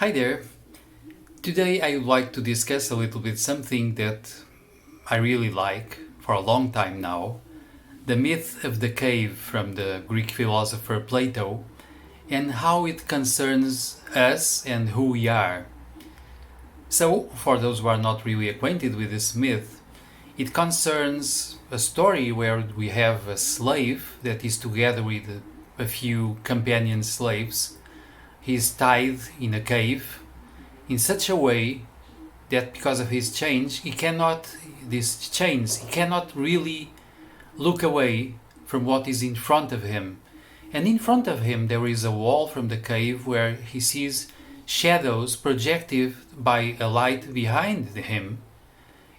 Hi there. Today I would like to discuss a little bit something that I really like for a long time now, the myth of the cave from the Greek philosopher Plato and how it concerns us and who we are. So, for those who are not really acquainted with this myth, it concerns a story where we have a slave that is together with a few companion slaves. He is tied in a cave in such a way that because of his change he cannot really look away from what is in front of him. And in front of him there is a wall from the cave where he sees shadows projected by a light behind him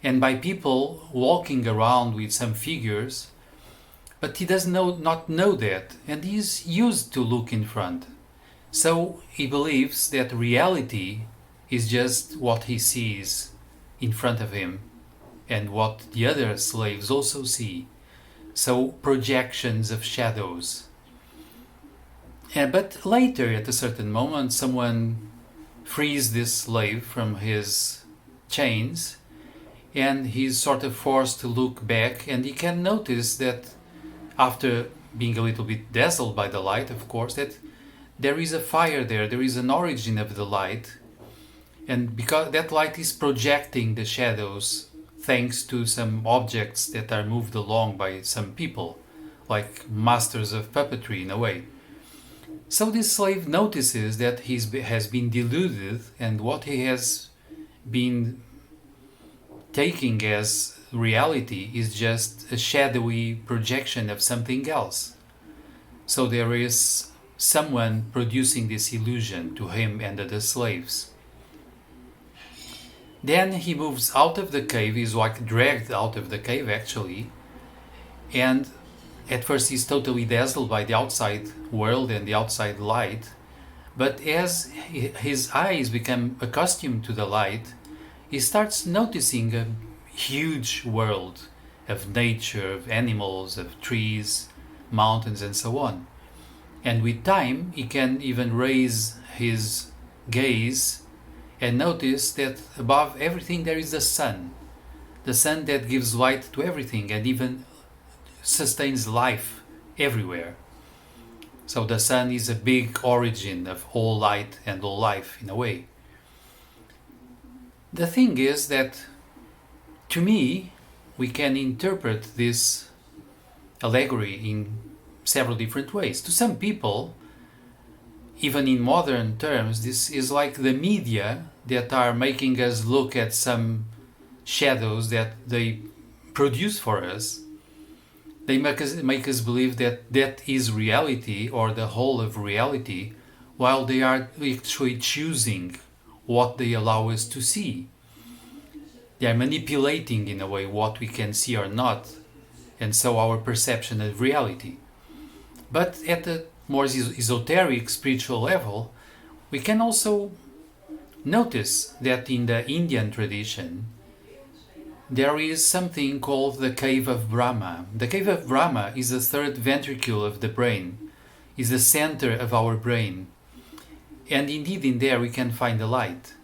and by people walking around with some figures, but he does not know that, and he is used to look in front. So he believes that reality is just what he sees in front of him and what the other slaves also see. So projections of shadows. But later, at a certain moment, someone frees this slave from his chains and he's sort of forced to look back, and he can notice that after being a little bit dazzled by the light, of course, that there is a fire there is an origin of the light, and because that light is projecting the shadows thanks to some objects that are moved along by some people, like masters of puppetry in a way. So this slave notices that he has been deluded, and what he has been taking as reality is just a shadowy projection of something else. So there is someone producing this illusion to him and the slaves. Then he moves out of the cave, he's like dragged out of the cave actually, and at first he's totally dazzled by the outside world and the outside light, but as his eyes become accustomed to the light, he starts noticing a huge world of nature, of animals, of trees, mountains, and so on. And with time, he can even raise his gaze and notice that above everything there is the sun that gives light to everything and even sustains life everywhere. So the sun is a big origin of all light and all life in a way. The thing is that, to me, we can interpret this allegory in several different ways. To some people, even in modern terms, this is like the media that are making us look at some shadows that they produce for us. They make us believe that that is reality or the whole of reality, while they are actually choosing what they allow us to see. They are manipulating in a way what we can see or not, and so our perception of reality. But at a more esoteric spiritual level, we can also notice that in the Indian tradition there is something called the Cave of Brahma. The Cave of Brahma is the third ventricle of the brain, is the center of our brain. And indeed in there we can find the light.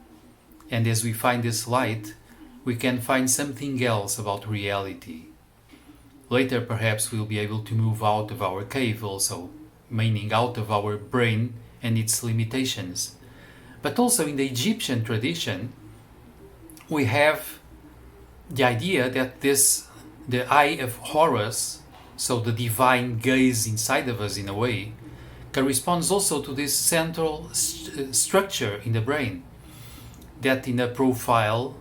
And as we find this light, we can find something else about reality. Later perhaps we'll be able to move out of our cave also, meaning out of our brain and its limitations. But also in the Egyptian tradition, we have the idea that the eye of Horus, so the divine gaze inside of us in a way, corresponds also to this central structure in the brain that in a profile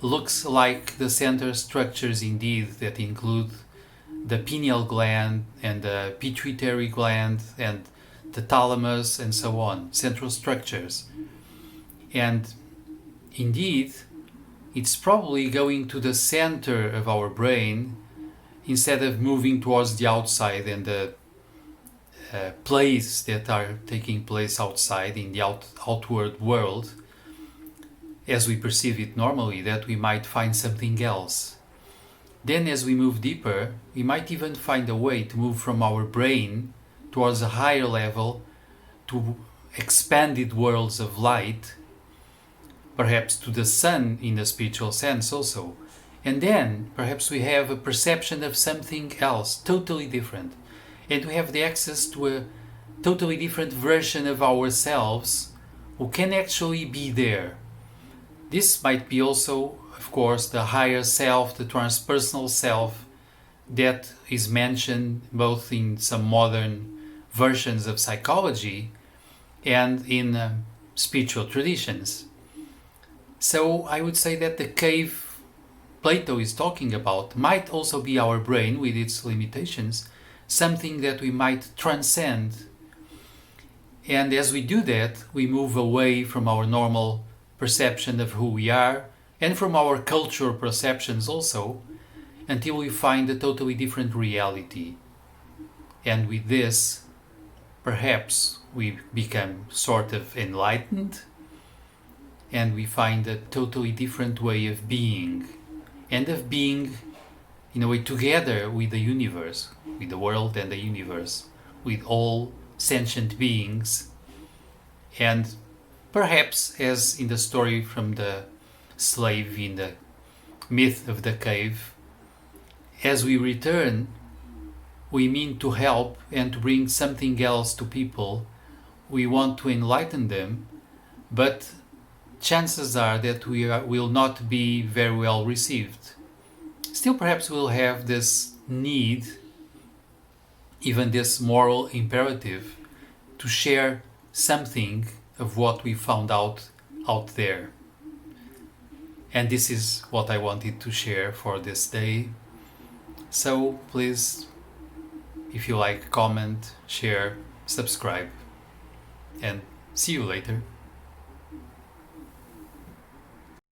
looks like the center structures indeed that include the pineal gland and the pituitary gland and the thalamus and so on, central structures. And indeed, it's probably going to the center of our brain instead of moving towards the outside and the plays that are taking place outside in the outward world as we perceive it normally, that we might find something else. Then as we move deeper, we might even find a way to move from our brain towards a higher level to expanded worlds of light perhaps to the sun in a spiritual sense also. And then perhaps we have a perception of something else, totally different. And we have the access to a totally different version of ourselves who can actually be there. This might be also, of course, the higher self, the transpersonal self that is mentioned both in some modern versions of psychology and in spiritual traditions. So I would say that the cave Plato is talking about might also be our brain with its limitations, something that we might transcend. And as we do that, we move away from our normal perception of who we are and from our cultural perceptions also, until we find a totally different reality. And with this, perhaps we become sort of enlightened and we find a totally different way of being, and of being in a way together with the universe, with the world and the universe, with all sentient beings. And perhaps, as in the story from the slave in the myth of the cave, as we return, we mean to help and to bring something else to people. We want to enlighten them, but chances are that we will not be very well received. Still, perhaps we'll have this need, even this moral imperative, to share something of what we found out there. And this is what I wanted to share for this day. So please, if you like, comment, share, subscribe, and see you later.